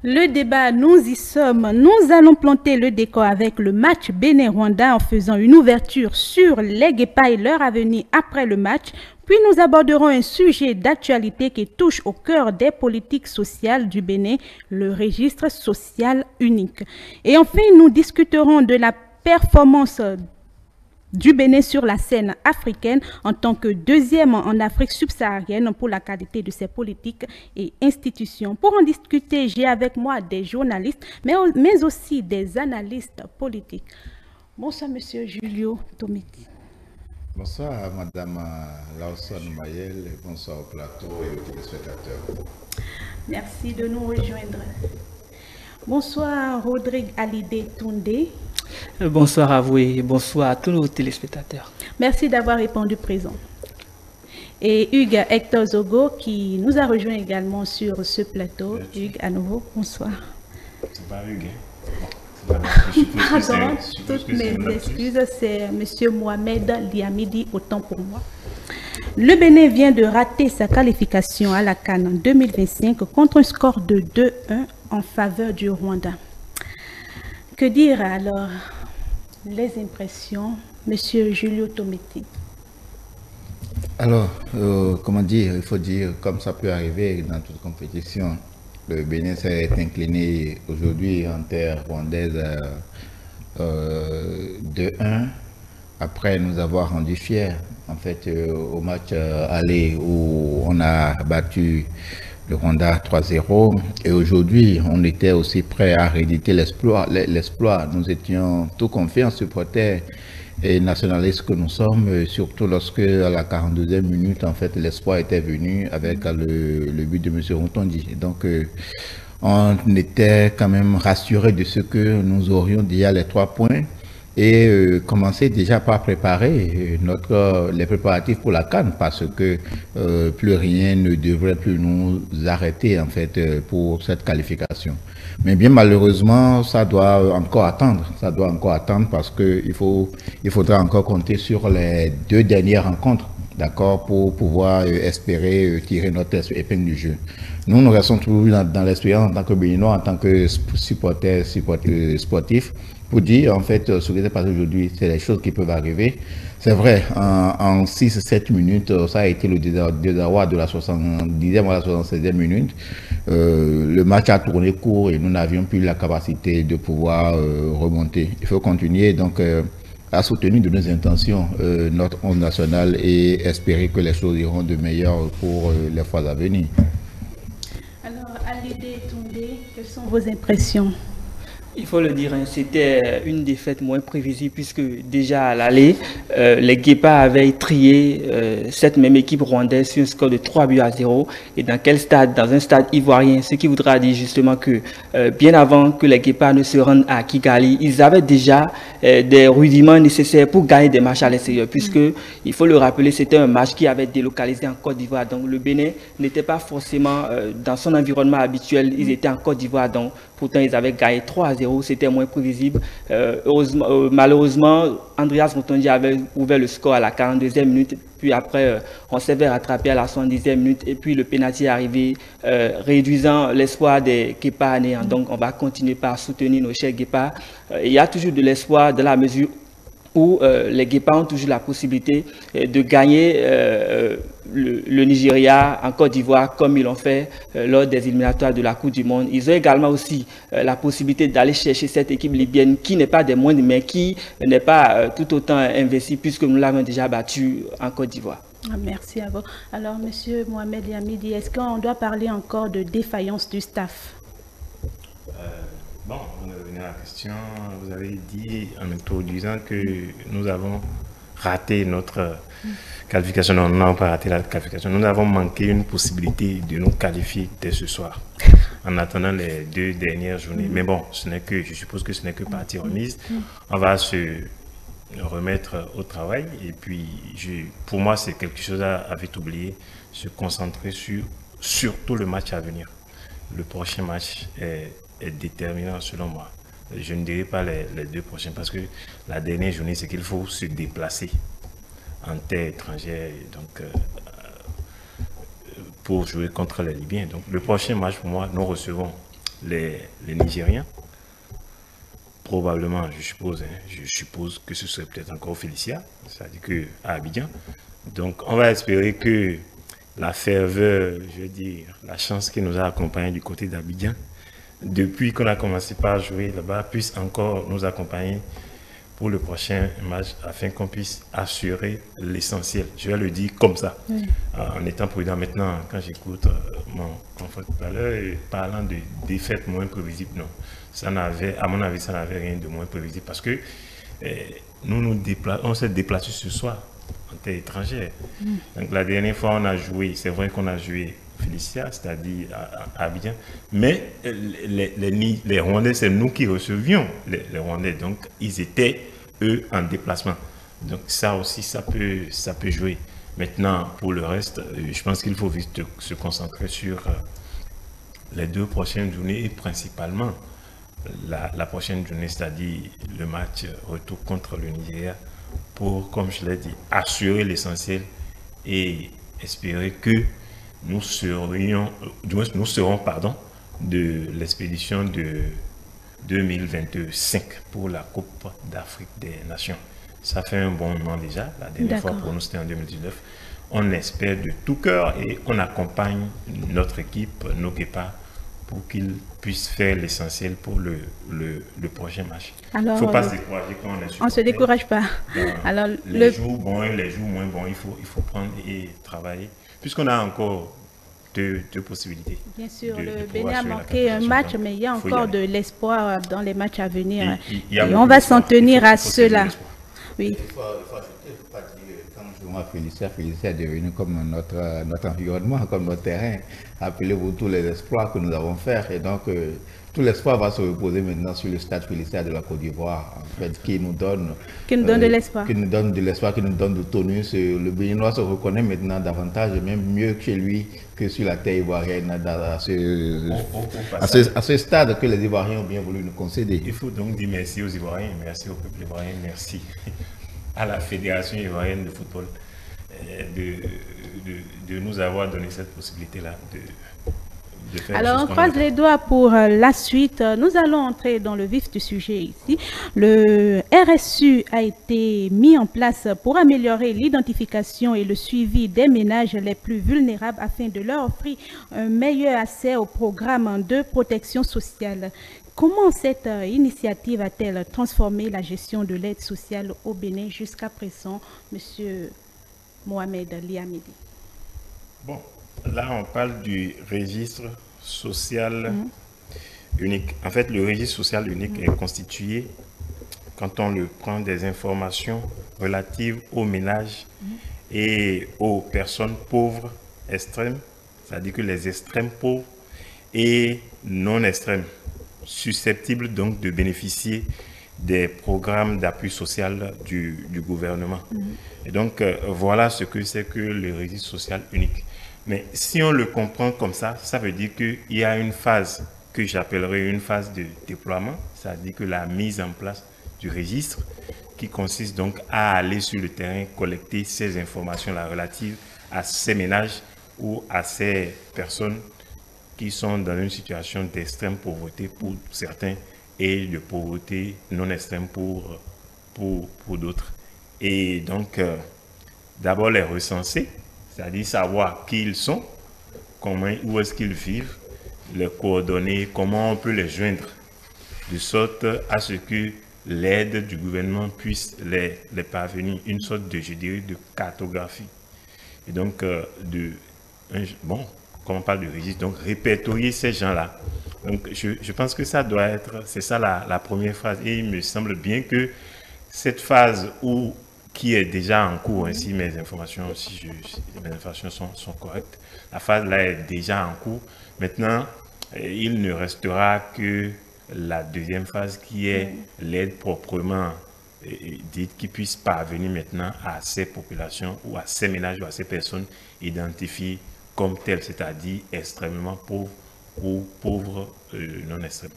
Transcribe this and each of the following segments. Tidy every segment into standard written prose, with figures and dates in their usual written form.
Le débat, nous y sommes. Nous allons planter le décor avec le match Bénin-Rwanda en faisant une ouverture sur les Guépas et leur avenir après le match. Puis nous aborderons un sujet d'actualité qui touche au cœur des politiques sociales du Bénin, le registre social unique. Et enfin, nous discuterons de la performance du Bénin sur la scène africaine en tant que deuxième en Afrique subsaharienne pour la qualité de ses politiques et institutions. Pour en discuter, j'ai avec moi des journalistes, mais aussi des analystes politiques. Bonsoir, Monsieur Julio Tomiti. Bonsoir, Madame Lawson Mayel, et bonsoir au plateau et aux téléspectateurs. Merci de nous rejoindre. Bonsoir, Rodrigue Alidé Toundé. Bonsoir à vous et bonsoir à tous nos téléspectateurs. Merci d'avoir répondu présent. Et Hugues Hector Zogo qui nous a rejoint également sur ce plateau. Merci. Hugues, à nouveau, bonsoir. C'est pas Hugues. Pardon, toutes mes excuses, c'est M. Mohamed Liamidi, autant pour moi. Le Bénin vient de rater sa qualification à la CAN en 2025 contre un score de 2-1 en faveur du Rwanda. Que dire alors? Les impressions, Monsieur Julio Tomiti. Alors, comment dire, il faut dire, comme ça peut arriver dans toute compétition, le Bénin s'est incliné aujourd'hui en terre rwandaise 2-1, après nous avoir rendu fiers, en fait, au match aller où on a battu le Rwanda 3-0. Et aujourd'hui, on était aussi prêt à rééditer l'exploit. Nous étions tout confiants, supporters et nationalistes que nous sommes, surtout lorsque à la 42e minute, en fait, l'espoir était venu avec le but de M. Rontondi. Donc, on était quand même rassurés de ce que nous aurions déjà les 3 points et commencer déjà par préparer les préparatifs pour la CAN parce que plus rien ne devrait plus nous arrêter en fait pour cette qualification. Mais bien malheureusement, ça doit encore attendre. Ça doit encore attendre parce que il faudra encore compter sur les 2 dernières rencontres, d'accord, pour pouvoir espérer tirer notre épingle du jeu. Nous restons toujours dans l'expérience en tant que Béninois, en tant que supporters sportifs, pour dire en fait ce qui s'est passé aujourd'hui, c'est les choses qui peuvent arriver. C'est vrai, en 6-7 minutes, ça a été le désarroi de la 70e à la 76e minute. Le match a tourné court et nous n'avions plus la capacité de pouvoir remonter. Il faut continuer donc à soutenir de nos intentions notre 11 national et espérer que les choses iront de meilleur pour les fois à venir. Alors, Alidé Toundé, quelles sont vos impressions? Il faut le dire, hein, c'était une défaite moins prévisible puisque déjà à l'aller, les Guépas avaient trié cette même équipe rwandaise sur un score de 3-0. Et dans quel stade? Dans un stade ivoirien, ce qui voudra dire justement que bien avant que les Guépas ne se rendent à Kigali, ils avaient déjà des rudiments nécessaires pour gagner des matchs à l'extérieur puisque, il faut le rappeler, c'était un match qui avait délocalisé en Côte d'Ivoire. Donc le Bénin n'était pas forcément dans son environnement habituel, ils étaient en Côte d'Ivoire. Donc pourtant, ils avaient gagné 3-0, c'était moins prévisible. Malheureusement, Andreas Mutondi avait ouvert le score à la 42e minute, puis après, on s'est fait rattraper à la 70e minute, et puis le pénalty est arrivé, réduisant l'espoir des Guépas à néant. Donc, on va continuer par soutenir nos chers Guépas. Il y a toujours de l'espoir dans la mesure où les Guépas ont toujours la possibilité de gagner le Nigeria en Côte d'Ivoire comme ils l'ont fait lors des éliminatoires de la Coupe du Monde. Ils ont également aussi la possibilité d'aller chercher cette équipe libyenne qui n'est pas des moindres mais qui n'est pas tout autant investie puisque nous l'avons déjà battue en Côte d'Ivoire. Merci à vous. Alors, Monsieur Mohamed Yamidi, est-ce qu'on doit parler encore de défaillance du staff? Bon, on est revenu à la question. Vous avez dit en introduisant que nous avons raté notre qualification. Non, nous n'avons pas raté la qualification. Nous avons manqué une possibilité de nous qualifier dès ce soir en attendant les 2 dernières journées. Mais bon, je suppose que ce n'est que partie remise. On va se remettre au travail et puis pour moi c'est quelque chose à vite oublier, se concentrer sur surtout le match à venir. Le prochain match est déterminant selon moi. Je ne dirais pas les 2 prochains parce que la dernière journée c'est qu'il faut se déplacer en terre étrangère donc, pour jouer contre les Libyens. Donc le prochain match pour moi nous recevons les Nigériens. Probablement, je suppose que ce serait peut-être encore Félicia, c'est-à-dire qu'à Abidjan. Donc, on va espérer que la ferveur, je veux dire, la chance qui nous a accompagnés du côté d'Abidjan, depuis qu'on a commencé par jouer là-bas, puisse encore nous accompagner pour le prochain match afin qu'on puisse assurer l'essentiel. Je vais le dire comme ça, en étant prudent. Maintenant, quand j'écoute mon confrère tout à l'heure, parlant de défaite moins prévisible, non. Ça n'avait, à mon avis, ça n'avait rien de moins prévisible parce que on s'est déplacé ce soir en terre étrangère. Donc la dernière fois, on a joué, c'est vrai qu'on a joué Félicia, c'est-à-dire à Abidjan, mais les Rwandais, c'est nous qui recevions les Rwandais, donc ils étaient, eux, en déplacement. Donc ça aussi, ça peut jouer. Maintenant, pour le reste, je pense qu'il faut vite se concentrer sur les 2 prochaines journées et principalement la prochaine journée, c'est-à-dire le match retour contre le Nigeria pour, comme je l'ai dit, assurer l'essentiel et espérer que nous serons de l'expédition de 2025 pour la Coupe d'Afrique des Nations. Ça fait un bon moment déjà. La dernière fois pour nous, c'était en 2019. On espère de tout cœur et on accompagne notre équipe, nos Kepa, pour qu'ils puissent faire l'essentiel pour le prochain match. Il ne faut pas se décourager quand on est supporter. On ne se décourage pas. Alors, les jours bons et les jours moins bons, il faut prendre et travailler. Puisqu'on a encore deux possibilités. Bien sûr, le Bénin a manqué un match, mais il y a encore de l'espoir dans les matchs à venir. Et on va s'en tenir à cela. Oui. Il faut pas dire, comme je vois Félicia est devenu comme notre environnement, comme notre terrain. Appelez-vous tous les espoirs que nous avons faits. Et donc, tout l'espoir va se reposer maintenant sur le stade Félicia de la Côte d'Ivoire, en fait, qui nous donne de l'espoir. Qui nous donne de l'espoir, qui nous donne du tonus. Le Béninois se reconnaît maintenant davantage, même mieux que chez lui, que sur la terre ivoirienne, à ce stade que les Ivoiriens ont bien voulu nous concéder. Il faut donc dire merci aux Ivoiriens, merci au peuple ivoirien, merci à la Fédération ivoirienne de football de nous avoir donné cette possibilité-là de faire. Alors, on croise les doigts pour la suite. Nous allons entrer dans le vif du sujet ici. Le RSU a été mis en place pour améliorer l'identification et le suivi des ménages les plus vulnérables afin de leur offrir un meilleur accès au programme de protection sociale. Comment cette initiative a-t-elle transformé la gestion de l'aide sociale au Bénin jusqu'à présent, Monsieur Mohamed Liamidi? Bon, là on parle du registre social unique. En fait, le registre social unique est constitué, quand on le prend, des informations relatives aux ménages et aux personnes pauvres extrêmes, c'est-à-dire que les extrêmes pauvres et non extrêmes, susceptibles donc de bénéficier des programmes d'appui social du gouvernement. Et donc, voilà ce que c'est que le registre social unique. Mais si on le comprend comme ça, ça veut dire qu'il y a une phase que j'appellerais une phase de déploiement, c'est-à-dire que la mise en place du registre, qui consiste donc à aller sur le terrain, collecter ces informations-là relatives à ces ménages ou à ces personnes qui sont dans une situation d'extrême pauvreté pour certains et de pauvreté non extrême pour d'autres. Et donc, d'abord les recenser, c'est-à-dire savoir qui ils sont, où est-ce qu'ils vivent, les coordonnées, comment on peut les joindre, de sorte à ce que l'aide du gouvernement puisse les parvenir, une sorte de, je dirais, de cartographie. Et donc, quand on parle de registre, donc répertorier ces gens-là. Donc, je pense que ça doit être, c'est ça la première phase. Et il me semble bien que cette phase qui est déjà en cours, si mes informations, sont correctes, la phase là est déjà en cours. Maintenant, il ne restera que la deuxième phase qui est l'aide proprement dite, qui puisse parvenir maintenant à ces populations ou à ces ménages ou à ces personnes identifiées comme telles, c'est-à-dire extrêmement pauvres ou pauvres non extrêmes.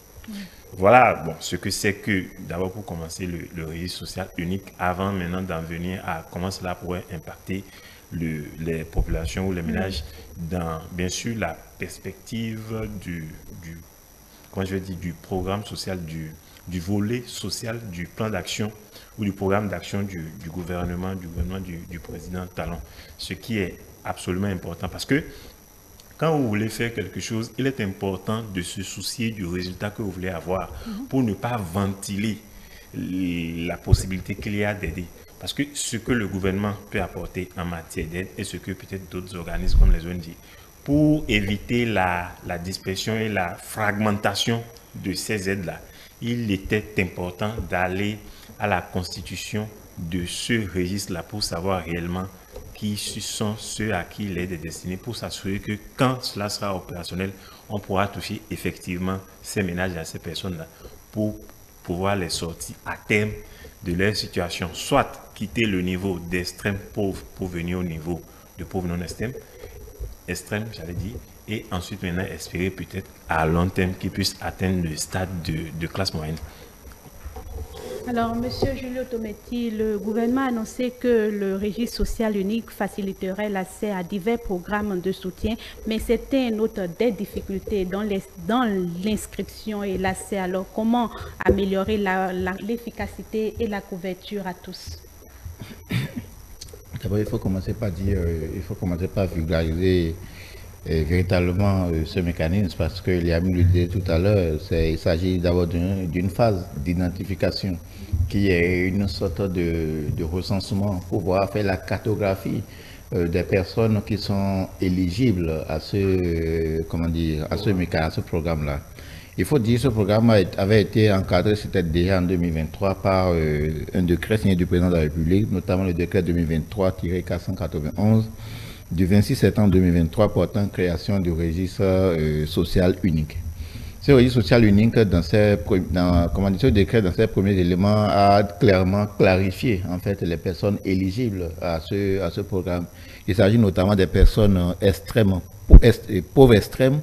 Voilà ce que c'est que, d'abord pour commencer, le registre social unique, avant maintenant d'en venir à comment cela pourrait impacter les populations ou les ménages dans, bien sûr, la perspective quand je dis du programme social, du volet social du plan d'action ou du programme d'action du gouvernement du président Talon. Ce qui est absolument important parce que quand vous voulez faire quelque chose, il est important de se soucier du résultat que vous voulez avoir pour ne pas ventiler la possibilité qu'il y a d'aider. Parce que ce que le gouvernement peut apporter en matière d'aide et ce que peut-être d'autres organismes comme les ONG, pour éviter la dispersion et la fragmentation de ces aides-là, il était important d'aller à la constitution de ce registre-là pour savoir réellement qui sont ceux à qui l'aide est destinée, pour s'assurer que quand cela sera opérationnel, on pourra toucher effectivement ces ménages et ces personnes-là pour pouvoir les sortir à terme de leur situation, soit quitter le niveau d'extrême pauvre pour venir au niveau de pauvre non extrême, j'allais dire, et ensuite maintenant espérer peut-être à long terme qu'ils puissent atteindre le stade de classe moyenne. Alors, Monsieur Julio Tometti, le gouvernement a annoncé que le registre social unique faciliterait l'accès à divers programmes de soutien, mais c'était une autre des difficultés dans l'inscription et l'accès. Alors, comment améliorer l'efficacité et la couverture à tous? D'abord, il faut commencer par vulgariser véritablement ce mécanisme, parce qu'il y a eu l'idée tout à l'heure, il s'agit d'abord d'une phase d'identification qui est une sorte de recensement pour pouvoir faire la cartographie des personnes qui sont éligibles à ce programme-là. Il faut dire que ce programme avait été encadré, c'était déjà en 2023 par un décret signé du président de la République, notamment le décret 2023-491 du 26 septembre 2023 portant création du registre social unique. Ce registre social unique, dans ce décret, dans ses premiers éléments, a clairement clarifié en fait les personnes éligibles à ce programme. Il s'agit notamment des personnes pauvres extrêmes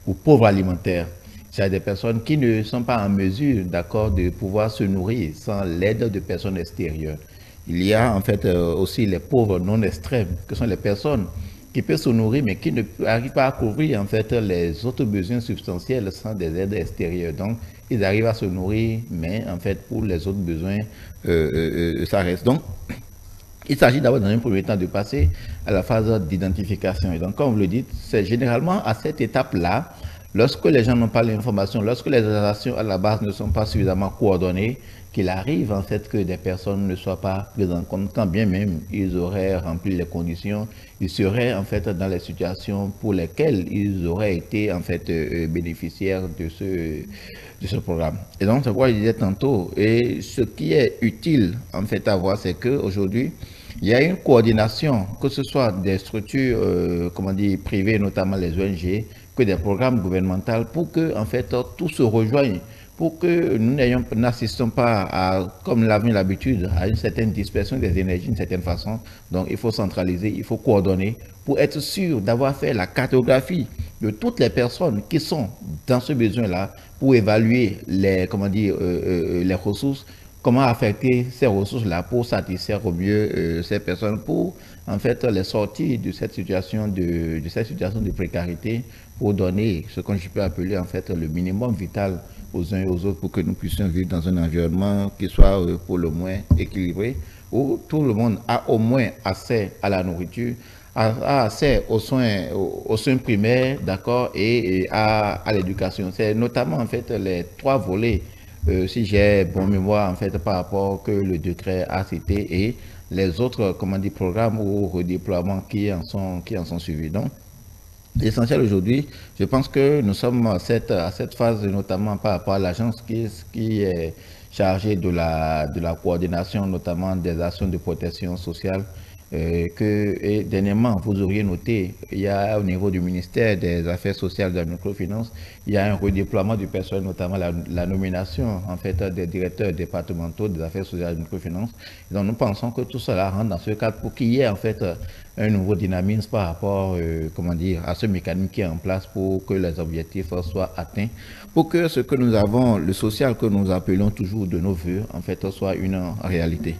ou pauvres alimentaires. C'est des personnes qui ne sont pas en mesure, d'accord, de pouvoir se nourrir sans l'aide de personnes extérieures. Il y a en fait aussi les pauvres non extrêmes, que sont les personnes qui peuvent se nourrir mais qui n'arrivent pas à couvrir en fait les autres besoins substantiels sans des aides extérieures. Donc, ils arrivent à se nourrir, mais en fait pour les autres besoins, ça reste. Donc, il s'agit d'abord dans un premier temps de passer à la phase d'identification. Et donc, comme vous le dites, c'est généralement à cette étape-là, lorsque les gens n'ont pas l'information, lorsque les actions à la base ne sont pas suffisamment coordonnées, qu'il arrive en fait que des personnes ne soient pas prises en compte, quand bien même ils auraient rempli les conditions, ils seraient en fait dans les situations pour lesquelles ils auraient été en fait bénéficiaires de ce programme. Et donc c'est pourquoi je disais tantôt, et ce qui est utile en fait à voir, c'est qu'aujourd'hui, il y a une coordination, que ce soit des structures privées, notamment les ONG, que des programmes gouvernementaux, pour que en fait tout se rejoigne, pour que nous n'assistons pas à, comme l'avions l'habitude, à une certaine dispersion des énergies d'une certaine façon. Donc il faut centraliser, il faut coordonner pour être sûr d'avoir fait la cartographie de toutes les personnes qui sont dans ce besoin-là, pour évaluer les ressources, comment affecter ces ressources-là pour satisfaire au mieux ces personnes, pour en fait les sortir de cette situation de précarité, pour donner ce que je peux appeler en fait le minimum vital aux uns et aux autres, pour que nous puissions vivre dans un environnement qui soit pour le moins équilibré, où tout le monde a au moins accès à la nourriture, a accès aux soins primaires, d'accord, et à l'éducation. C'est notamment en fait les trois volets, si j'ai bon mémoire en fait par rapport que le décret a cité, et les autres programmes ou redéploiements qui en sont suivis. Donc, l'essentiel aujourd'hui, je pense que nous sommes à cette phase, notamment par rapport à l'agence qui est chargée de la coordination, notamment des actions de protection sociale. Et dernièrement, vous auriez noté, il y a au niveau du ministère des Affaires sociales et de la microfinance, il y a un redéploiement du personnel, notamment la nomination en fait des directeurs départementaux des Affaires sociales et de la microfinance. Donc nous pensons que tout cela rentre dans ce cadre pour qu'il y ait en fait un nouveau dynamisme par rapport à ce mécanisme qui est en place pour que les objectifs soient atteints, pour que ce que nous avons, le social que nous appelons toujours de nos voeux, en fait soit une réalité.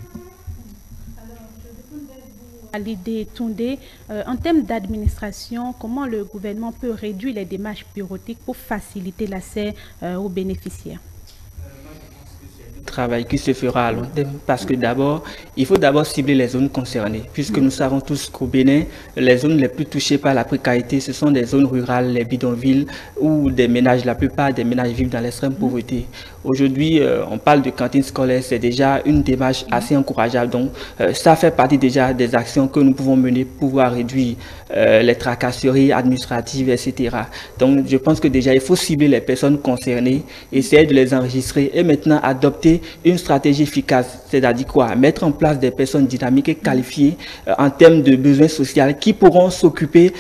Alidé Toundé, en termes d'administration, comment le gouvernement peut réduire les démarches bureautiques pour faciliter l'accès aux bénéficiaires? Travail qui se fera à long terme parce que d'abord, il faut d'abord cibler les zones concernées puisque nous savons tous qu'au Bénin, les zones les plus touchées par la précarité, ce sont des zones rurales, les bidonvilles où des ménages, la plupart des ménages vivent dans l'extrême pauvreté. Aujourd'hui, on parle de cantines scolaires, c'est déjà une démarche assez encourageable. Donc, ça fait partie déjà des actions que nous pouvons mener pour pouvoir réduire les tracasseries administratives, etc. Donc, je pense que déjà, il faut cibler les personnes concernées, essayer de les enregistrer et maintenant adopter une stratégie efficace, c'est-à-dire quoi? Mettre en place des personnes dynamiques et qualifiées en termes de besoins sociaux qui pourront s'occuper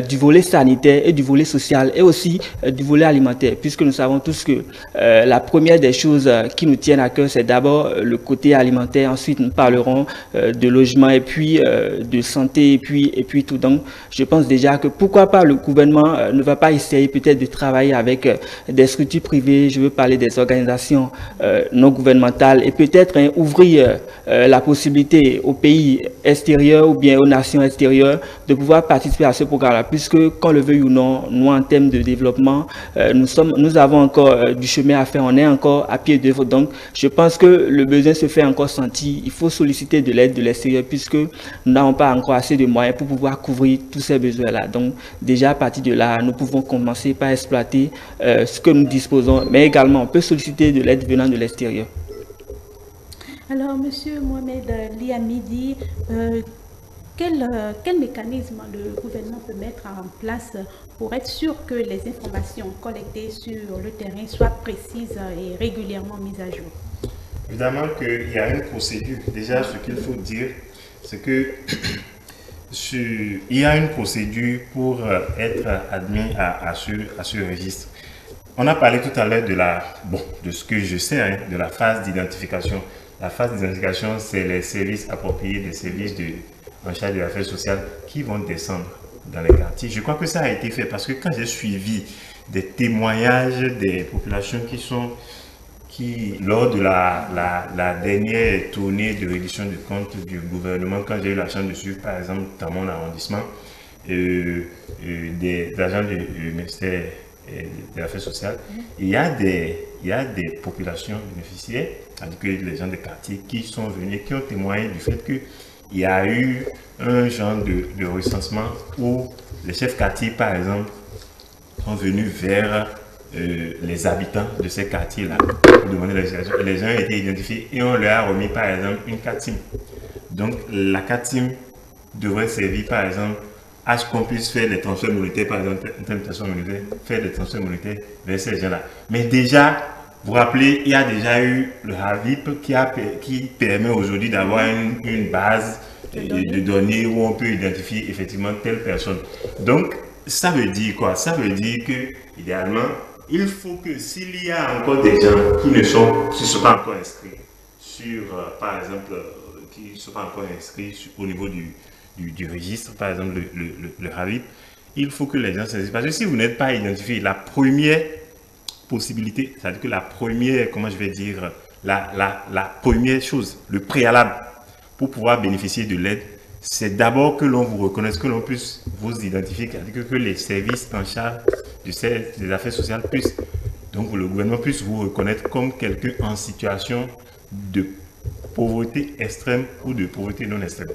du volet sanitaire et du volet social et aussi du volet alimentaire, puisque nous savons tous que la première des choses qui nous tiennent à cœur, c'est d'abord le côté alimentaire. Ensuite, nous parlerons de logement et puis de santé et puis tout. Donc, je pense déjà que pourquoi pas le gouvernement ne va pas essayer peut-être de travailler avec des structures privées. Je veux parler des organisations non gouvernementales et peut-être ouvrir la possibilité aux pays extérieurs ou bien aux nations extérieures de pouvoir participer à ce programme-là, puisque qu'on le veuille ou non, nous en termes de développement, nous avons encore du chemin à faire, on est encore à pied d'œuvre. Donc, je pense que le besoin se fait encore sentir. Il faut solliciter de l'aide de l'extérieur puisque nous n'avons pas encore assez de moyens pour pouvoir couvrir tous ces besoins-là. Donc, déjà à partir de là, nous pouvons commencer par exploiter ce que nous disposons, mais également on peut solliciter de l'aide venant de l'extérieur. Alors, Monsieur Mohamed Liamidi, quel mécanisme le gouvernement peut mettre en place pour être sûr que les informations collectées sur le terrain soient précises et régulièrement mises à jour? Évidemment qu'il y a une procédure. Déjà, ce qu'il faut dire, c'est que il y a une procédure pour être admis à ce registre. On a parlé tout à l'heure de ce que je sais, de la phase d'identification. La phase d'identification, c'est les services appropriés, des services en charge de l'affaire sociale qui vont descendre dans les quartiers. Je crois que ça a été fait parce que quand j'ai suivi des témoignages des populations lors de la dernière tournée de reddition de comptes du gouvernement, quand j'ai eu la chance de suivre, par exemple, dans mon arrondissement, des agents du ministère de l'affaire sociale, il y a des populations bénéficiaires, c'est-à-dire que les gens des quartiers qui sont venus, qui ont témoigné du fait qu'il y a eu un genre de recensement où les chefs quartiers, par exemple, sont venus vers les habitants de ces quartiers-là pour demander la législation. Les gens ont été identifiés et on leur a remis, par exemple, une carte SIM. Donc, la carte SIM devrait servir, par exemple, à ce qu'on puisse faire des transferts monétaires, par exemple, faire des transferts monétaires vers ces gens-là. Mais déjà, vous vous rappelez, il y a déjà eu le RAVIP qui permet aujourd'hui d'avoir une base de données où on peut identifier effectivement telle personne. Donc, ça veut dire quoi? Ça veut dire que, idéalement, il faut que s'il y a encore des gens qui ne sont pas encore inscrits sur, par exemple, qui ne sont pas encore inscrits au niveau du registre, par exemple le RAVIP, il faut que les gens s'inscrivent. Parce que si vous n'êtes pas identifié, la première possibilité, c'est-à-dire que la première, comment je vais dire, la première chose, le préalable pour pouvoir bénéficier de l'aide, c'est d'abord que l'on vous reconnaisse, que l'on puisse vous identifier, que les services en charge des affaires sociales puissent, donc le gouvernement puisse vous reconnaître comme quelqu'un en situation de pauvreté extrême ou de pauvreté non extrême.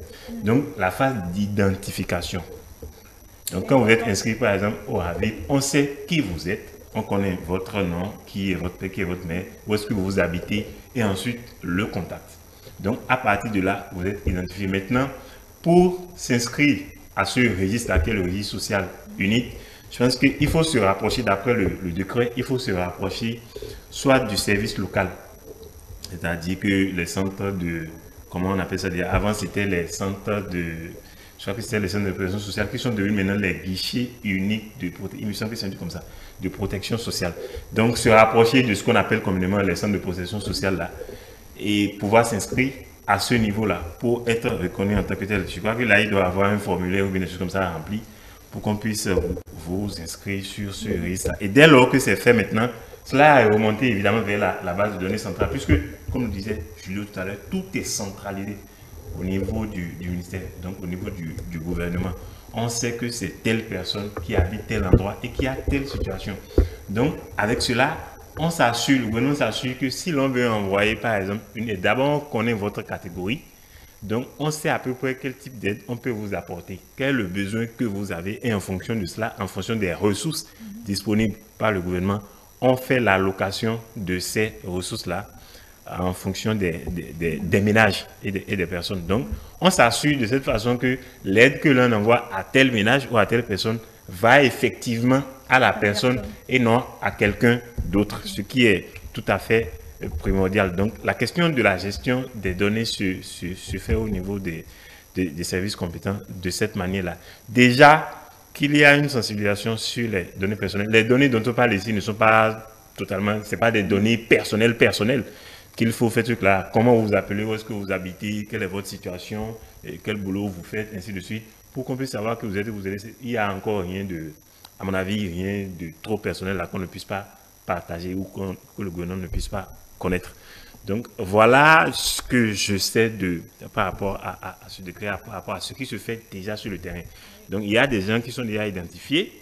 Donc la phase d'identification. Donc quand vous êtes inscrit par exemple au RAVIP, on sait qui vous êtes, on connaît votre nom, qui est votre père, qui est votre mère, où est-ce que vous habitez et ensuite le contact. Donc à partir de là, vous êtes identifié. Maintenant, pour s'inscrire à ce registre, à quel registre social unique, je pense qu'il faut se rapprocher, d'après le décret, il faut se rapprocher soit du service local, c'est-à-dire que les centres de, comment on appelle ça, avant c'était les centres de, je crois que c'était les centres de protection sociale qui sont devenus maintenant les guichets uniques de protection, il me semble que c'est un truc comme ça, de protection sociale. Donc se rapprocher de ce qu'on appelle communément les centres de protection sociale là, et pouvoir s'inscrire à ce niveau-là pour être reconnu en tant que tel. Je crois que là, il doit avoir un formulaire ou bien des choses comme ça à remplir pour qu'on puisse vous inscrire sur ce registre. Et dès lors que c'est fait maintenant, cela est remonté évidemment vers la base de données centrale, puisque, comme le disait Julio tout à l'heure, tout est centralisé. au niveau du ministère, donc au niveau du gouvernement. On sait que c'est telle personne qui habite tel endroit et qui a telle situation. Donc, avec cela, on s'assure, le gouvernement s'assure que si l'on veut envoyer, par exemple, une aide, d'abord, on connaît votre catégorie. Donc, on sait à peu près quel type d'aide on peut vous apporter, quel est le besoin que vous avez, et en fonction de cela, en fonction des ressources disponibles par le gouvernement, on fait l'allocation de ces ressources-là en fonction des ménages et des personnes. Donc, on s'assure de cette façon que l'aide que l'on envoie à tel ménage ou à telle personne va effectivement à la personne et non à quelqu'un d'autre, ce qui est tout à fait primordial. Donc, la question de la gestion des données se fait au niveau des services compétents de cette manière-là. Déjà, qu'il y a une sensibilisation sur les données personnelles. Les données dont on parle ici ne sont pas totalement, c'est pas des données personnelles qu'il faut faire truc là. Comment vous appelez, où est-ce que vous habitez, quelle est votre situation, et quel boulot vous faites, ainsi de suite, pour qu'on puisse savoir que vous êtes. Il y a encore rien de, à mon avis, rien de trop personnel là qu'on ne puisse pas partager ou que le gouvernement ne puisse pas connaître. Donc voilà ce que je sais par rapport à ce décret, par rapport à ce qui se fait déjà sur le terrain. Donc il y a des gens qui sont déjà identifiés,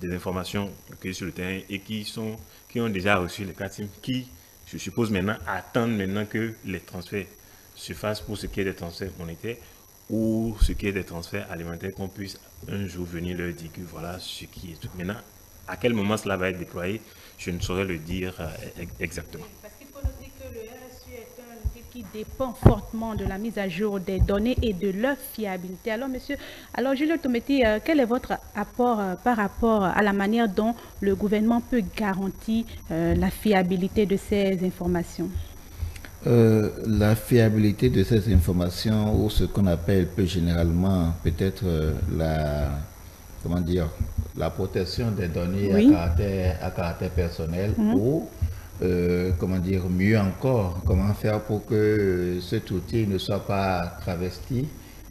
des informations recueillies sur le terrain et qui ont déjà reçu les cartes SIM, qui, je suppose maintenant, attendent maintenant que les transferts se fassent pour ce qui est des transferts monétaires ou ce qui est des transferts alimentaires, qu'on puisse un jour venir leur dire que voilà ce qui est tout. Maintenant, à quel moment cela va être déployé, je ne saurais le dire exactement. Parce qu'il faut noter que le RSU est un outil qui dépend fortement de la mise à jour des données et de leur fiabilité. Alors, monsieur, Julio Tometi, quel est votre apport par rapport à la manière dont le gouvernement peut garantir la fiabilité de ces informations? La fiabilité de ces informations, ou ce qu'on appelle plus généralement peut-être la protection des données à caractère personnel, ou mieux encore, comment faire pour que cet outil ne soit pas travesti,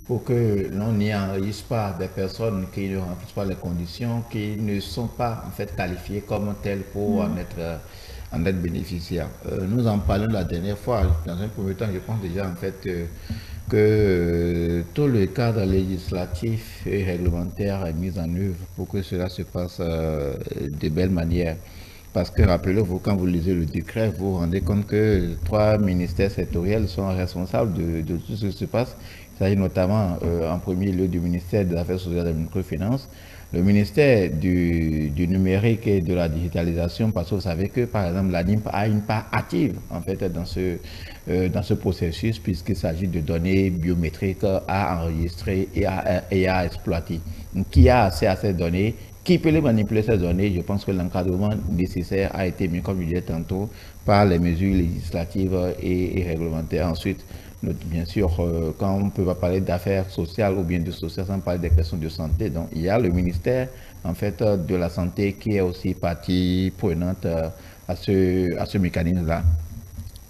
pour que l'on n'y enregistre pas des personnes qui ne remplissent pas les conditions, qui ne sont pas en fait qualifiées comme telles pour en être bénéficiaires. Nous en parlons la dernière fois. Dans un premier temps, je pense déjà en fait que tout le cadre législatif et réglementaire est mis en œuvre pour que cela se passe de belle manière. Parce que rappelez-vous, quand vous lisez le décret, vous vous rendez compte que 3 ministères sectoriels sont responsables de tout ce qui se passe. Il s'agit notamment en premier lieu du ministère des Affaires sociales et des microfinances, le ministère du numérique et de la digitalisation, parce que vous savez que par exemple l'ANIMP a une part active en fait dans ce processus, puisqu'il s'agit de données biométriques à enregistrer et à exploiter. Donc, qui a accès à ces données? Qui peut les manipuler, ces données? Je pense que l'encadrement nécessaire a été mis, comme je disais tantôt, par les mesures législatives et réglementaires. Ensuite, bien sûr, quand on ne peut pas parler d'affaires sociales ou bien de social sans parler des questions de santé, donc il y a le ministère en fait de la santé qui est aussi partie prenante à ce mécanisme-là.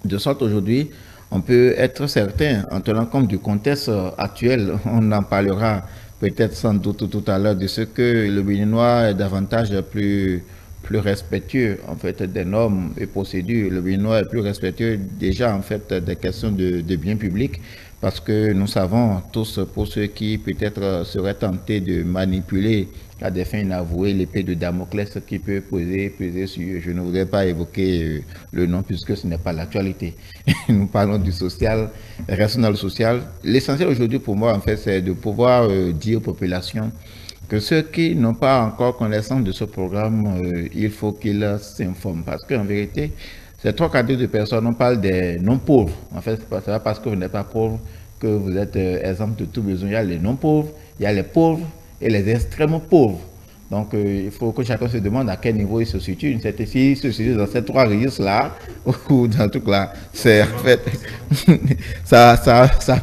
De sorte aujourd'hui, on peut être certain, en tenant compte du contexte actuel, on en parlera peut-être sans doute tout à l'heure, de ce que le Béninois est davantage plus respectueux en fait des normes et procédures. Le Béninois est plus respectueux déjà en fait des questions de biens publics, parce que nous savons tous, pour ceux qui peut-être seraient tentés de manipuler à des fins inavouées l'épée de Damoclès qui peut peser sur eux. Je ne voudrais pas évoquer le nom puisque ce n'est pas l'actualité. Nous parlons du social, restons dans le social. L'essentiel aujourd'hui pour moi en fait c'est de pouvoir dire aux populations que ceux qui n'ont pas encore connaissance de ce programme, il faut qu'ils s'informent. Parce qu'en vérité, ces 3 catégories de personnes, on parle des non-pauvres. En fait, ce n'est pas parce que vous n'êtes pas pauvre que vous êtes exempt de tout besoin. Il y a les non-pauvres, il y a les pauvres et les extrêmement pauvres. Donc, il faut que chacun se demande à quel niveau il se situe. S'il se situe dans ces 3 registres-là, ou dans tout là, c'est en fait, ça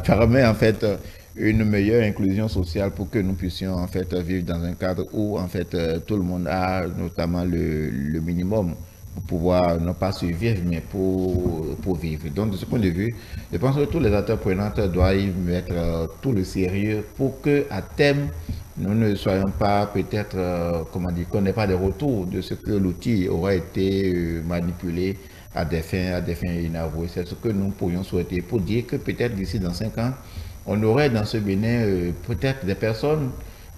permet en fait une meilleure inclusion sociale pour que nous puissions en fait vivre dans un cadre où en fait tout le monde a notamment le minimum pour pouvoir non pas survivre mais pour vivre. Donc de ce point de vue, je pense que tous les acteurs prenants doivent y mettre tout le sérieux pour que à terme nous ne soyons pas peut-être qu'on n'ait pas de retour de ce que l'outil aura été manipulé à des fins inavouées. C'est ce que nous pourrions souhaiter pour dire que peut-être d'ici dans 5 ans, on aurait dans ce Bénin peut-être des personnes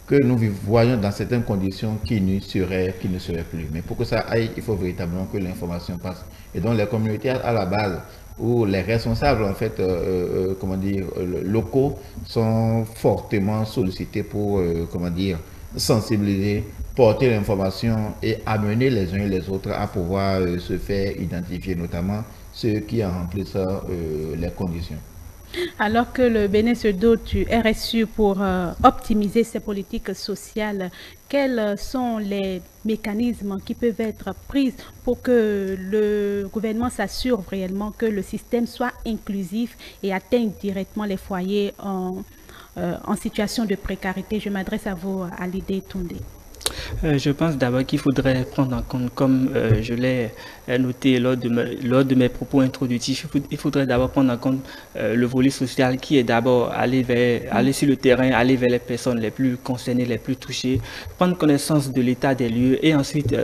que nous voyons dans certaines conditions qui ne seraient plus. Mais pour que ça aille, il faut véritablement que l'information passe. Et donc les communautés à la base, où les responsables en fait, locaux sont fortement sollicités pour, sensibiliser, porter l'information et amener les uns et les autres à pouvoir se faire identifier, notamment ceux qui en remplissent les conditions. Alors que le Bénin se dote du RSU pour optimiser ses politiques sociales, quels sont les mécanismes qui peuvent être pris pour que le gouvernement s'assure réellement que le système soit inclusif et atteigne directement les foyers en situation de précarité? Je m'adresse à vous, Alidé Toundé. Je pense d'abord qu'il faudrait prendre en compte, comme je l'ai noté lors de mes propos introductifs, il faudrait d'abord prendre en compte le volet social qui est d'abord aller sur le terrain, aller vers les personnes les plus concernées, les plus touchées, prendre connaissance de l'état des lieux et ensuite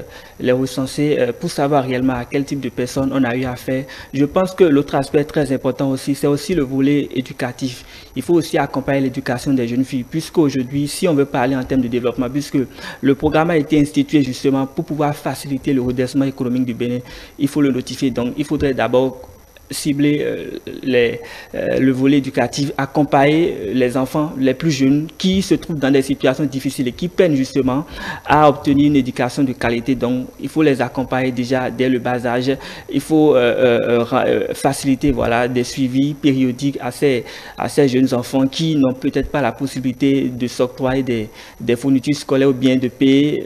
les recenser pour savoir réellement à quel type de personnes on a eu affaire. Je pense que l'autre aspect très important aussi, c'est aussi le volet éducatif. Il faut aussi accompagner l'éducation des jeunes filles, puisqu'aujourd'hui, si on veut parler en termes de développement, puisque le programme a été institué justement pour pouvoir faciliter le redressement économique du Bénin, il faut le notifier. Donc, il faudrait d'abord cibler le volet éducatif, accompagner les enfants les plus jeunes qui se trouvent dans des situations difficiles et qui peinent justement à obtenir une éducation de qualité. Donc, il faut les accompagner déjà dès le bas âge. Il faut faciliter des suivis périodiques à ces jeunes enfants qui n'ont peut-être pas la possibilité de s'octroyer des fournitures scolaires ou bien de payer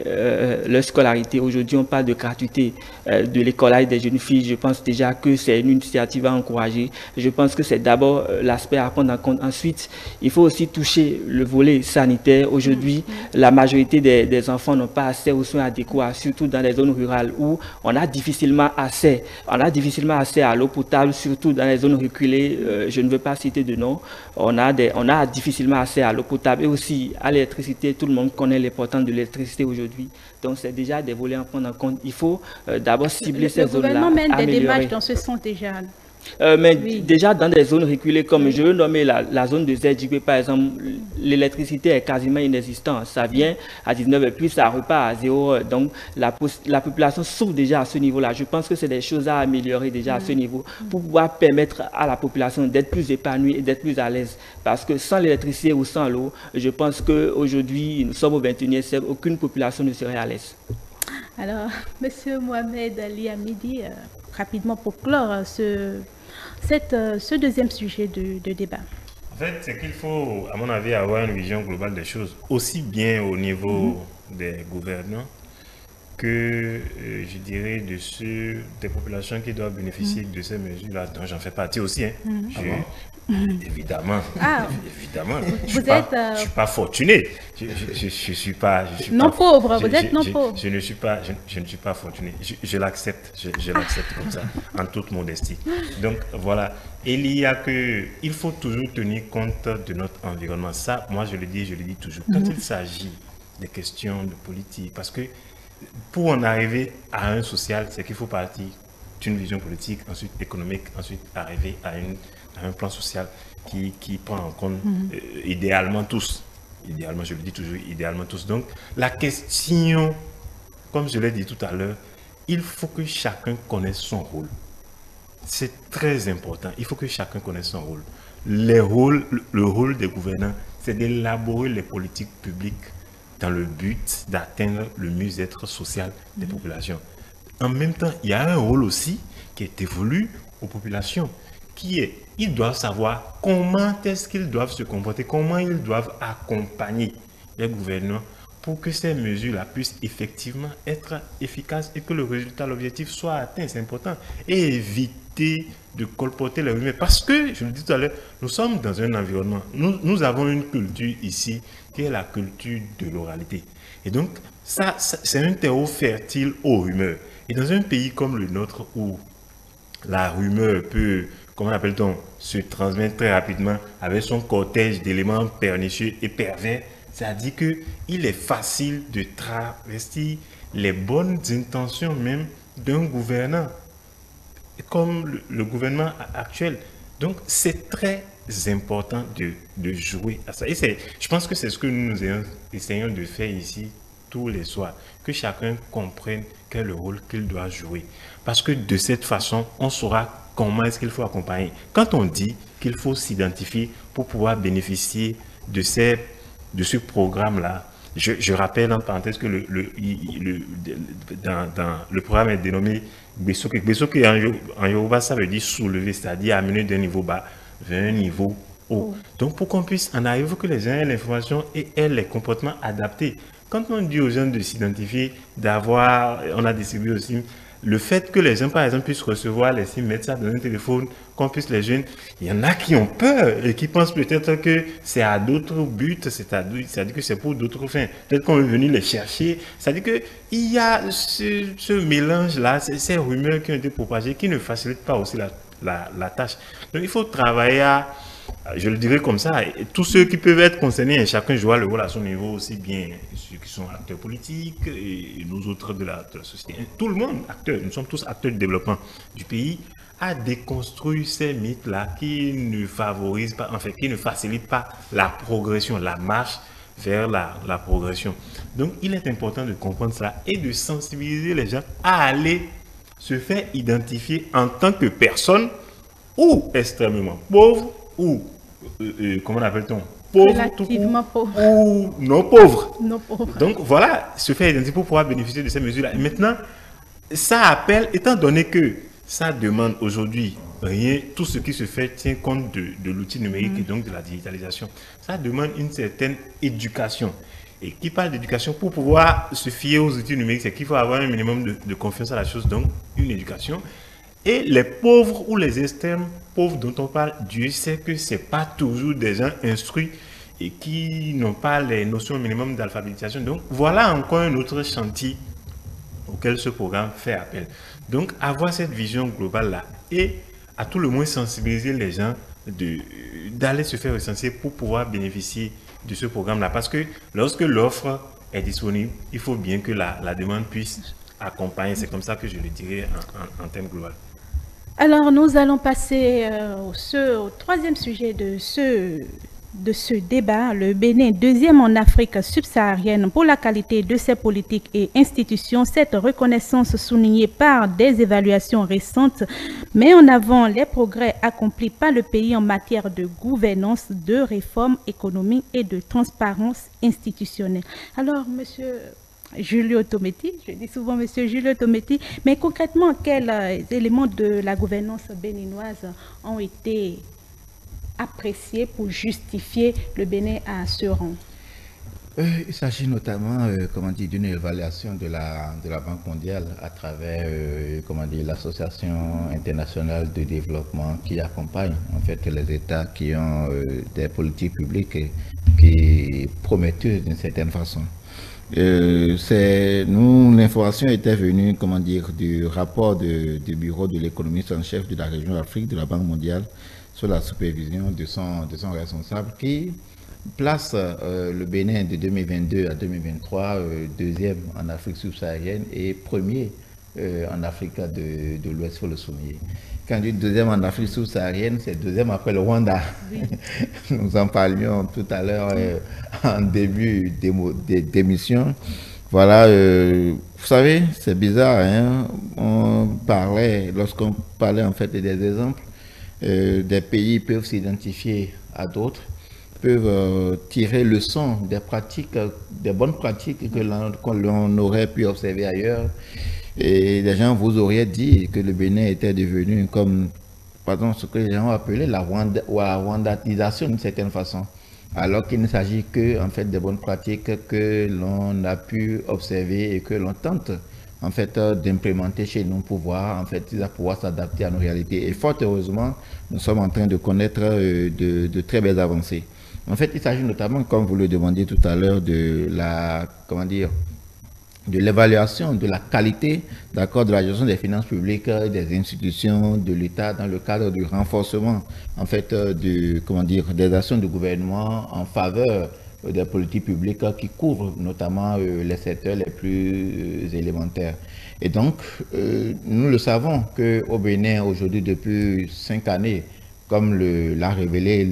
leur scolarité. Aujourd'hui, on parle de gratuité de l'écolage des jeunes filles. Je pense déjà que c'est une initiative à encourager. Je pense que c'est d'abord l'aspect à prendre en compte. Ensuite, il faut aussi toucher le volet sanitaire. Aujourd'hui, la majorité des enfants n'ont pas accès aux soins adéquats, surtout dans les zones rurales où on a difficilement accès à l'eau potable, surtout dans les zones reculées. Je ne veux pas citer de nom. On a difficilement accès à l'eau potable et aussi à l'électricité. Tout le monde connaît l'importance de l'électricité aujourd'hui. Donc, c'est déjà des volets à prendre en compte. Il faut d'abord cibler ces zones-là. Le gouvernement mène des démarches dans ce sens déjà. Oui. Déjà dans des zones reculées, comme je veux nommer la zone de Zedjigwe, par exemple, l'électricité est quasiment inexistante. Ça vient à 19h, puis ça repart à 0h. Donc, la population souffre déjà à ce niveau-là. Je pense que c'est des choses à améliorer déjà à ce niveau pour pouvoir permettre à la population d'être plus épanouie et d'être plus à l'aise. Parce que sans l'électricité ou sans l'eau, je pense qu'aujourd'hui, nous sommes au 21e siècle, aucune population ne serait à l'aise. Alors, M. Mohamed Ali Hamidi, rapidement pour clore ce deuxième sujet de débat. En fait, c'est qu'il faut, à mon avis, avoir une vision globale des choses, aussi bien au niveau des gouvernants que, je dirais, des populations qui doivent bénéficier de ces mesures-là, dont j'en fais partie aussi. Hein. Évidemment, évidemment. Je ne suis pas fortuné. Je suis pas non pauvre. Vous êtes non pauvre. Je ne suis pas fortuné. Je l'accepte. Je l'accepte comme ça, en toute modestie. Donc voilà. Il faut toujours tenir compte de notre environnement. Ça, moi, je le dis toujours. Quand il s'agit des questions de politique, parce que pour en arriver à un social, c'est qu'il faut partir d'une vision politique, ensuite économique, ensuite arriver à un plan social qui prend en compte idéalement tous. Idéalement, je le dis toujours, idéalement tous. Donc, la question, comme je l'ai dit tout à l'heure, il faut que chacun connaisse son rôle. C'est très important. Il faut que chacun connaisse son rôle. Le rôle des gouvernants, c'est d'élaborer les politiques publiques dans le but d'atteindre le mieux-être social des populations. En même temps, il y a un rôle aussi qui est dévolu aux populations, ils doivent savoir comment est-ce qu'ils doivent se comporter, comment ils doivent accompagner les gouvernants pour que ces mesures-là puissent effectivement être efficaces et que le résultat, l'objectif soit atteint. C'est important. Et éviter de colporter les rumeurs. Parce que, je le dis tout à l'heure, nous sommes dans un environnement. Nous avons une culture ici qui est la culture de l'oralité. Et donc, ça c'est un terreau fertile aux rumeurs. Et dans un pays comme le nôtre où la rumeur peut, comment appelle-t-on, se transmettre très rapidement avec son cortège d'éléments pernicieux et pervers, c'est-à-dire qu'il est facile de travestir les bonnes intentions même d'un gouvernant. comme le gouvernement actuel. Donc, c'est très important de jouer à ça. Et je pense que c'est ce que nous essayons de faire ici tous les soirs, que chacun comprenne quel est le rôle qu'il doit jouer. Parce que de cette façon, on saura comment est-ce qu'il faut accompagner. Quand on dit qu'il faut s'identifier pour pouvoir bénéficier de ce programme-là, je rappelle en parenthèse que dans le programme est dénommé Besoke. Besoke en Yoruba, ça veut dire soulever, c'est-à-dire amener d'un niveau bas vers un niveau haut. Donc pour qu'on puisse en arriver, il faut que les gens aient l'information et aient les comportements adaptés. Quand on dit aux gens de s'identifier, on a distribué aussi le fait que les gens, par exemple, puissent recevoir les SIM, mettre ça dans un téléphone, qu'on puisse les jeunes, il y en a qui ont peur et qui pensent peut-être que c'est à d'autres buts, c'est-à-dire que c'est pour d'autres fins. Peut-être qu'on veut venir les chercher. C'est-à-dire qu'il y a ce mélange-là, ces rumeurs qui ont été propagées, qui ne facilitent pas aussi la tâche. Donc il faut travailler je le dirais comme ça, et tous ceux qui peuvent être concernés, chacun joue le rôle à son niveau, aussi bien ceux qui sont acteurs politiques et nous autres de la société. Tout le monde, acteur, nous sommes tous acteurs du développement du pays, à déconstruire ces mythes-là qui ne favorisent pas, en fait, qui ne facilitent pas la progression, la marche vers la progression. Donc, il est important de comprendre ça et de sensibiliser les gens à aller se faire identifier en tant que personne ou extrêmement pauvre ou comment appelle-t-on, relativement pauvre ou non pauvre. Non pauvre. Donc voilà, se faire identifier pour pouvoir bénéficier de ces mesures-là. Et maintenant, ça appelle, étant donné que ça demande aujourd'hui rien, tout ce qui se fait tient compte de l'outil numérique et donc de la digitalisation. Ça demande une certaine éducation. Et qui parle d'éducation, pour pouvoir se fier aux outils numériques, c'est qu'il faut avoir un minimum de confiance à la chose, donc une éducation. Et les pauvres ou les extrêmes pauvres dont on parle, Dieu sait que ce n'est pas toujours des gens instruits et qui n'ont pas les notions minimum d'alphabétisation. Donc voilà encore un autre chantier auquel ce programme fait appel. Donc avoir cette vision globale-là et à tout le moins sensibiliser les gens d'aller se faire recenser pour pouvoir bénéficier de ce programme-là. Parce que lorsque l'offre est disponible, il faut bien que la demande puisse accompagner. C'est comme ça que je le dirais en termes global. Alors, nous allons passer au troisième sujet de ce débat. Le Bénin, deuxième en Afrique subsaharienne pour la qualité de ses politiques et institutions. Cette reconnaissance soulignée par des évaluations récentes met en avant les progrès accomplis par le pays en matière de gouvernance, de réforme économique et de transparence institutionnelle. Alors, monsieur Julio Tometti, je dis souvent monsieur Julio Tometti, mais concrètement, quels éléments de la gouvernance béninoise ont été appréciés pour justifier le Bénin à ce rang? Il s'agit notamment, d'une évaluation de la Banque mondiale à travers, l'Association internationale de développement qui accompagne en fait les États qui ont des politiques publiques qui prometteuses d'une certaine façon. L'information était venue, du rapport du bureau de l'économiste en chef de la région Afrique de la Banque mondiale sur la supervision de son responsable qui place le Bénin de 2022 à 2023 deuxième en Afrique subsaharienne et premier en Afrique de l'Ouest, il faut le souligner. Quand on dit deuxième en Afrique subsaharienne, c'est deuxième après le Rwanda. Oui. Nous en parlions tout à l'heure en début d'émission. Voilà, vous savez, c'est bizarre, hein? Lorsqu'on parlait en fait des exemples, des pays peuvent s'identifier à d'autres, peuvent tirer leçon des pratiques, des bonnes pratiques que l'on aurait pu observer ailleurs. Et les gens vous auraient dit que le Bénin était devenu comme, ce que les gens ont appelé la rwandatisation d'une certaine façon. Alors qu'il ne s'agit que, en fait, des bonnes pratiques que l'on a pu observer et que l'on tente, en fait, d'implémenter chez nous pour pouvoir s'adapter à nos réalités. Et fort heureusement, nous sommes en train de connaître de très belles avancées. En fait, il s'agit notamment, comme vous le demandiez tout à l'heure, de l'évaluation de la qualité de la gestion des finances publiques et des institutions de l'État dans le cadre du renforcement en fait des actions du gouvernement en faveur des politiques publiques qui couvrent notamment les secteurs les plus élémentaires. Et donc, nous le savons qu'au Bénin, aujourd'hui, depuis 5 années, comme l'a révélé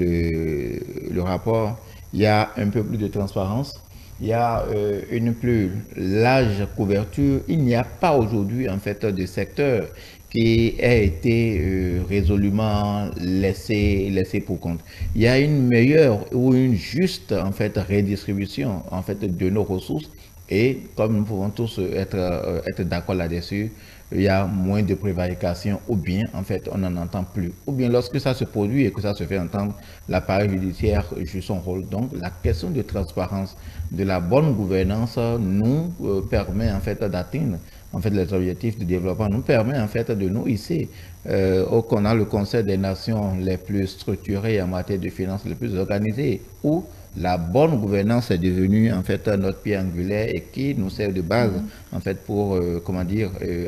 le rapport, il y a un peu plus de transparence, il y a une plus large couverture. Il n'y a pas aujourd'hui, en fait, de secteur qui a été résolument laissé pour compte. Il y a une meilleure ou une juste, en fait, redistribution, en fait, de nos ressources. Et comme nous pouvons tous être d'accord là-dessus, il y a moins de prévarication, ou bien, en fait, on n'en entend plus. Ou bien, lorsque ça se produit et que ça se fait entendre, l'appareil judiciaire joue son rôle. Donc, la question de transparence, de la bonne gouvernance nous permet, en fait, d'atteindre, en fait, les objectifs de développement, nous permet, en fait, de nous hisser qu'on a le Conseil des Nations les plus structurés en matière de finances, les plus organisés, où la bonne gouvernance est devenue en fait notre pied angulaire et qui nous sert de base en fait pour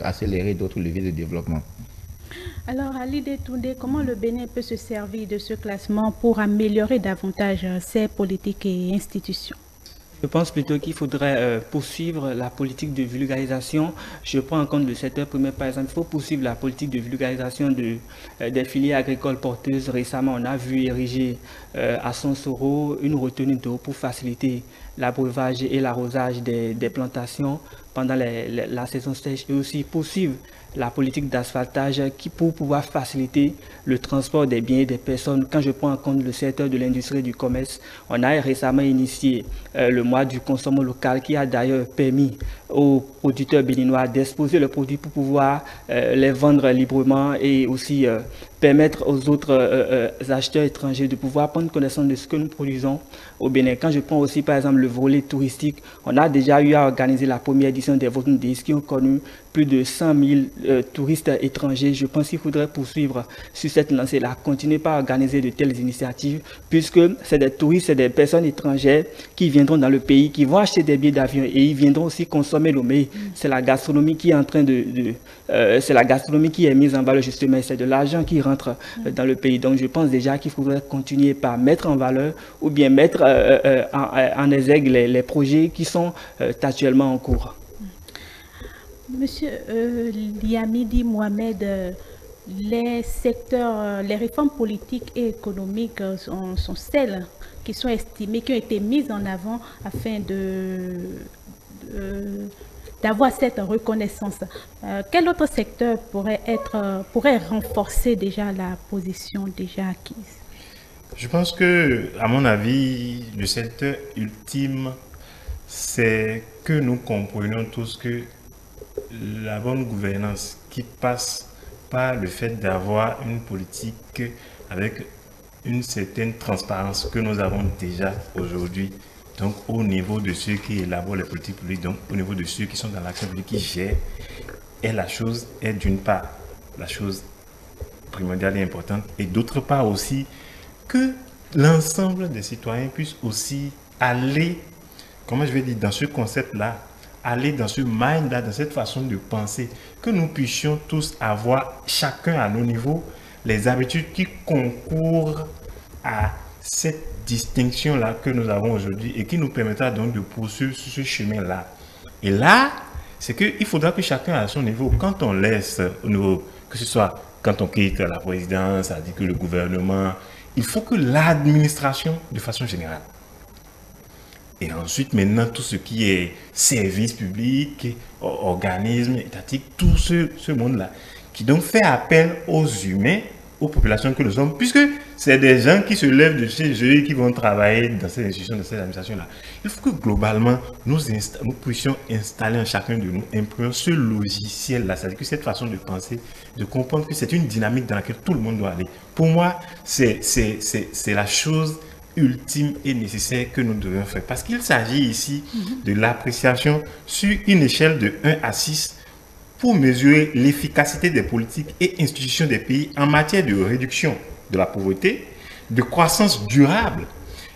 accélérer d'autres leviers de développement. Alors, Ali Détoundé, comment le Bénin peut se servir de ce classement pour améliorer davantage ses politiques et institutions? Je pense plutôt qu'il faudrait poursuivre la politique de vulgarisation. Je prends en compte le secteur primaire, par exemple. Il faut poursuivre la politique de vulgarisation des filières agricoles porteuses. Récemment, on a vu ériger à Sonsoro une retenue d'eau pour faciliter l'abreuvage et l'arrosage des plantations pendant la saison sèche, et aussi poursuivre la politique d'asphaltage pour pouvoir faciliter le transport des biens et des personnes. Quand je prends en compte le secteur de l'industrie et du commerce, on a récemment initié le mois du consommation local qui a d'ailleurs permis aux producteurs béninois d'exposer leurs produits pour pouvoir les vendre librement et aussi permettre aux autres acheteurs étrangers de pouvoir prendre connaissance de ce que nous produisons au Bénin. Quand je prends aussi par exemple le volet touristique, on a déjà eu à organiser la première édition des Voting Days qui ont connu plus de 100 000 touristes étrangers. Je pense qu'il faudrait poursuivre sur cette lancée-là, continuer par organiser de telles initiatives, puisque c'est des touristes, c'est des personnes étrangères qui viendront dans le pays, qui vont acheter des billets d'avion et ils viendront aussi consommer l'eau. Mais c'est la gastronomie qui est en train c'est la gastronomie qui est mise en valeur justement, c'est de l'argent qui rentre dans le pays. Donc je pense déjà qu'il faudrait continuer par mettre en valeur ou bien mettre en exergue les projets qui sont actuellement en cours. Monsieur Liamidi Mohamed, les secteurs, les réformes politiques et économiques sont celles qui sont estimées, qui ont été mises en avant afin d'avoir cette reconnaissance. Quel autre secteur pourrait renforcer déjà la position déjà acquise? Je pense que, à mon avis, le secteur ultime, c'est que nous comprenions tous que la bonne gouvernance qui passe par le fait d'avoir une politique avec une certaine transparence que nous avons déjà aujourd'hui, donc au niveau de ceux qui élaborent les politiques publiques, donc au niveau de ceux qui sont dans l'action publique, qui gèrent, et la chose est d'une part la chose primordiale et importante, et d'autre part aussi que l'ensemble des citoyens puissent aussi aller, comment je vais dire, dans ce concept-là, aller dans ce mind-là, dans cette façon de penser, que nous puissions tous avoir, chacun à nos niveaux, les habitudes qui concourent à cette distinction-là que nous avons aujourd'hui et qui nous permettra donc de poursuivre sur ce chemin-là. Et là, c'est qu'il faudra que chacun à son niveau, quand on laisse au niveau, que ce soit quand on quitte la présidence, c'est-à-dire que le gouvernement, il faut que l'administration, de façon générale, et ensuite, maintenant, tout ce qui est service public, organisme étatique, tout ce monde-là, qui donc fait appel aux humains, aux populations que nous sommes, puisque c'est des gens qui se lèvent de chez eux et qui vont travailler dans ces institutions, dans ces administrations-là. Il faut que globalement, nous puissions installer en chacun de nous, imprimer ce logiciel-là, c'est-à-dire que cette façon de penser, de comprendre que c'est une dynamique dans laquelle tout le monde doit aller. Pour moi, c'est la chose ultime et nécessaire que nous devons faire. Parce qu'il s'agit ici de l'appréciation sur une échelle de 1 à 6 pour mesurer l'efficacité des politiques et institutions des pays en matière de réduction de la pauvreté, de croissance durable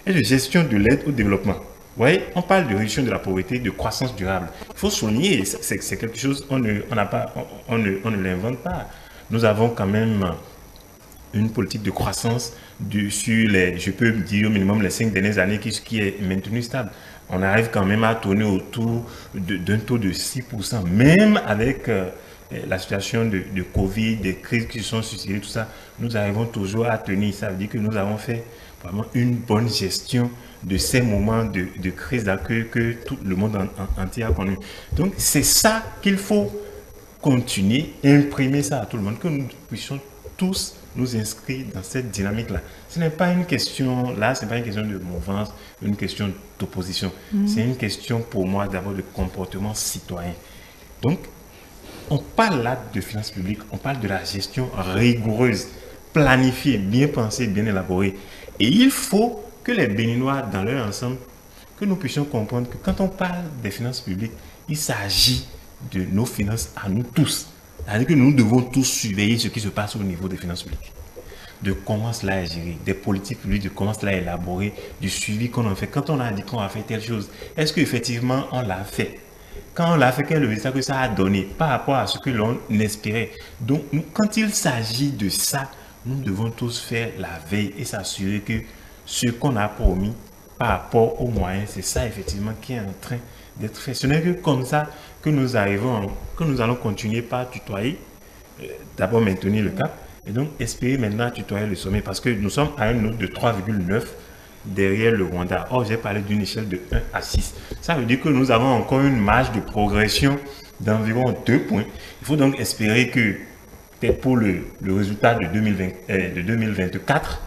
et de gestion de l'aide au développement. Vous voyez, on parle de réduction de la pauvreté, de croissance durable. Il faut souligner, c'est quelque chose, on ne l'invente pas. Nous avons quand même une politique de croissance sur les, je peux dire au minimum les 5 dernières années qui est maintenu stable. On arrive quand même à tourner autour d'un taux de 6%, même avec la situation de Covid, des crises qui se sont succédées, tout ça, nous arrivons toujours à tenir. Ça veut dire que nous avons fait vraiment une bonne gestion de ces moments de crise d'accueil que tout le monde entier a connu. Donc, c'est ça qu'il faut continuer, imprimer ça à tout le monde, que nous puissions tous nous inscrire dans cette dynamique-là. Ce n'est pas une question, là, ce n'est pas une question de mouvance, une question d'opposition. C'est une question pour moi d'abord de comportement citoyen. Donc, on parle là de finances publiques, on parle de la gestion rigoureuse, planifiée, bien pensée, bien élaborée. Et il faut que les Béninois, dans leur ensemble, que nous puissions comprendre que quand on parle des finances publiques, il s'agit de nos finances à nous tous. C'est-à-dire que nous devons tous surveiller ce qui se passe au niveau des finances publiques. De comment cela est géré, des politiques publiques, de comment cela est élaboré, du suivi qu'on en fait. Quand on a dit qu'on a fait telle chose, est-ce qu'effectivement on l'a fait? Quand on l'a fait, quel est le résultat que ça a donné par rapport à ce que l'on espérait? Donc, quand il s'agit de ça, nous devons tous faire la veille et s'assurer que ce qu'on a promis par rapport aux moyens, c'est ça effectivement qui est en train d'être fait. Ce n'est que comme ça que nous arrivons, que nous allons continuer par tutoyer, d'abord maintenir le cap, et donc espérer maintenant tutoyer le sommet, parce que nous sommes à un note de 3,9 derrière le Rwanda. Or, j'ai parlé d'une échelle de 1 à 6. Ça veut dire que nous avons encore une marge de progression d'environ 2 points. Il faut donc espérer que, peut-être pour le résultat de 2024,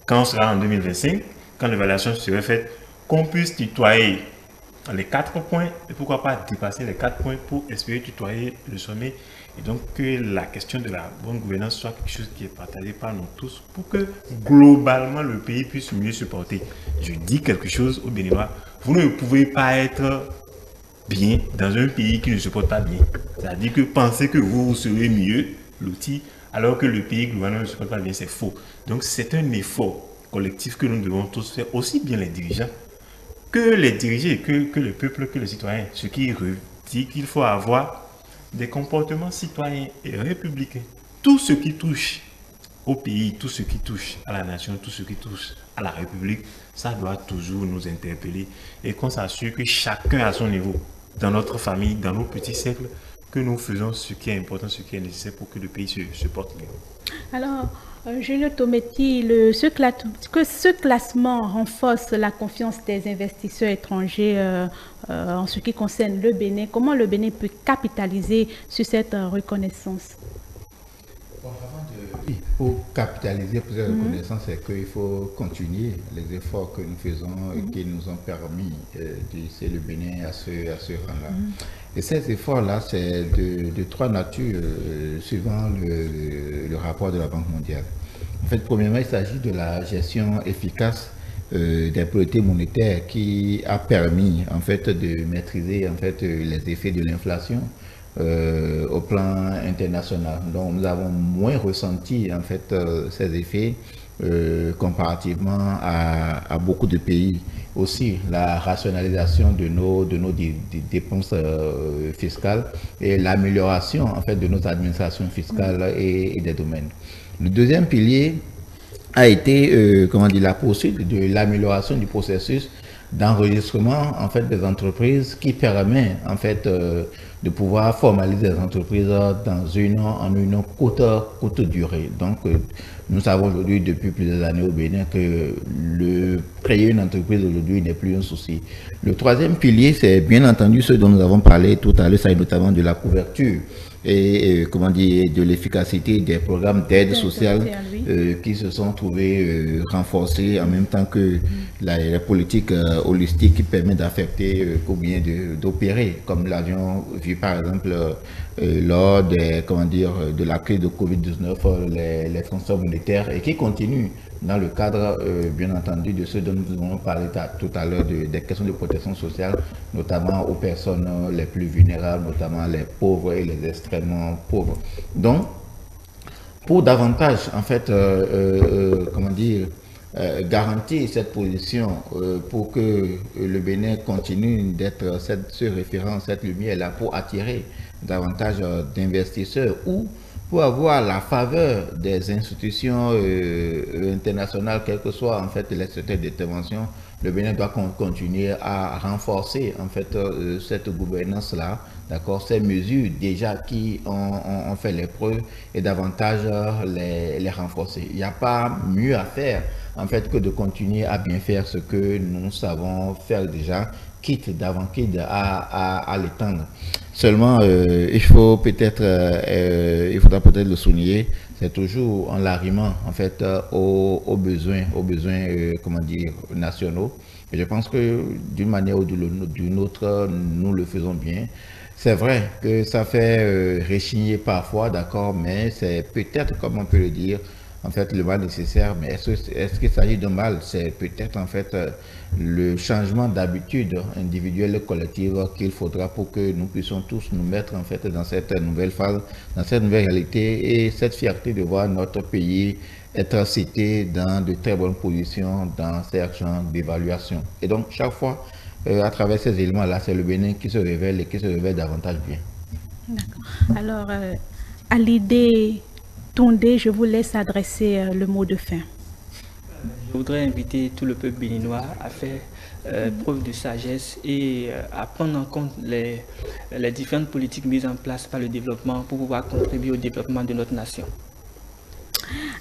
quand on sera en 2025, quand l'évaluation serait faite, qu'on puisse tutoyer les 4 points, et pourquoi pas dépasser les 4 points pour espérer tutoyer le sommet. Et donc que la question de la bonne gouvernance soit quelque chose qui est partagé par nous tous pour que globalement le pays puisse mieux se porter. Je dis quelque chose aux Béninois, vous ne pouvez pas être bien dans un pays qui ne se porte pas bien. C'est-à-dire que penser que vous serez mieux, l'outil, alors que le pays globalement ne se porte pas bien, c'est faux. Donc c'est un effort collectif que nous devons tous faire, aussi bien les dirigeants que les dirigés, que le peuple, que les citoyens. Ce qui dit qu'il faut avoir des comportements citoyens et républicains. Tout ce qui touche au pays, tout ce qui touche à la nation, tout ce qui touche à la République, ça doit toujours nous interpeller et qu'on s'assure que chacun à son niveau, dans notre famille, dans nos petits cercles, que nous faisons ce qui est important, ce qui est nécessaire pour que le pays se porte bien. Alors, Julio Tometti, ce classement renforce la confiance des investisseurs étrangers en ce qui concerne le Bénin. Comment le Bénin peut capitaliser sur cette reconnaissance? Pour capitaliser pour cette reconnaissance, c'est qu'il faut continuer les efforts que nous faisons et qui nous ont permis d'hisser le Bénin à ce rang-là. Et ces efforts-là, c'est de trois natures, suivant le rapport de la Banque mondiale. En fait, premièrement, il s'agit de la gestion efficace des politiques monétaires qui a permis en fait de maîtriser en fait les effets de l'inflation au plan international. Donc nous avons moins ressenti en fait ces effets comparativement à beaucoup de pays. Aussi la rationalisation de nos dépenses fiscales et l'amélioration en fait de nos administrations fiscales et des domaines. Le deuxième pilier a été la poursuite de l'amélioration du processus d'enregistrement en fait des entreprises qui permet en fait de pouvoir formaliser les entreprises en une courte durée. Donc nous savons aujourd'hui depuis plusieurs années au Bénin que créer une entreprise aujourd'hui n'est plus un souci. Le troisième pilier, c'est bien entendu ce dont nous avons parlé tout à l'heure, ça est notamment de la couverture et de l'efficacité des programmes d'aide sociale qui se sont trouvés renforcés en même temps que la politique holistique qui permet d'affecter ou bien d'opérer, comme l'avions vu par exemple lors de la crise de Covid-19, les transferts monétaires et qui continuent dans le cadre, bien entendu, de ce dont nous avons parlé tout à l'heure, des questions de protection sociale, notamment aux personnes les plus vulnérables, notamment les pauvres et les extrêmement pauvres. Donc, pour davantage, en fait, garantir cette position pour que le Bénin continue d'être ce référent, cette lumière-là, pour attirer davantage d'investisseurs ou pour avoir la faveur des institutions internationales, quelle que soit en fait les secteurs d'intervention, le Bénin doit continuer à renforcer en fait cette gouvernance-là, d'accord, ces mesures déjà qui ont fait les preuves et davantage les renforcer. Il n'y a pas mieux à faire en fait que de continuer à bien faire ce que nous savons faire déjà, quitte à l'étendre. Seulement, il faudra peut-être le souligner, c'est toujours en l'arrimant en fait aux besoins, comment dire, nationaux. Et je pense que d'une manière ou d'une autre, nous le faisons bien. C'est vrai que ça fait rechigner parfois, d'accord, mais c'est peut-être, comme on peut le dire, en fait, le mal nécessaire. Mais est-ce qu'il s'agit de mal? C'est peut-être en fait le changement d'habitude individuelle et collective qu'il faudra pour que nous puissions tous nous mettre en fait dans cette nouvelle phase, dans cette nouvelle réalité et cette fierté de voir notre pays être cité dans de très bonnes positions dans ces actions d'évaluation. Et donc, chaque fois, à travers ces éléments-là, c'est le Bénin qui se révèle et qui se révèle davantage bien. D'accord. Alors, à l'idée Tondé, je vous laisse adresser le mot de fin. Je voudrais inviter tout le peuple béninois à faire preuve de sagesse et à prendre en compte les différentes politiques mises en place par le développement pour pouvoir contribuer au développement de notre nation.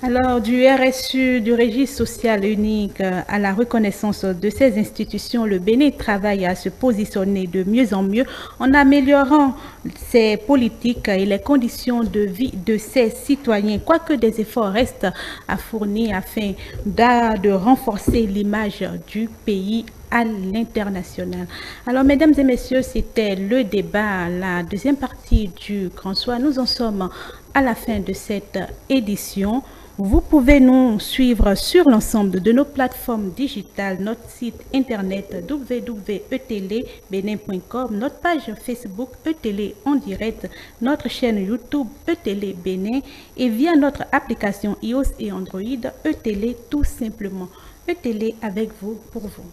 Alors, du RSU, du registre social unique à la reconnaissance de ces institutions, le Bénin travaille à se positionner de mieux en mieux en améliorant ses politiques et les conditions de vie de ses citoyens, quoique des efforts restent à fournir afin de renforcer l'image du pays à l'international. Alors, mesdames et messieurs, c'était le débat, la deuxième partie du Grand Soir. Nous en sommes à la fin de cette édition. Vous pouvez nous suivre sur l'ensemble de nos plateformes digitales, notre site internet www.etelebenin.com, notre page Facebook Etele en direct, notre chaîne YouTube Etele Bénin et via notre application iOS et Android Etele tout simplement. Etele avec vous, pour vous.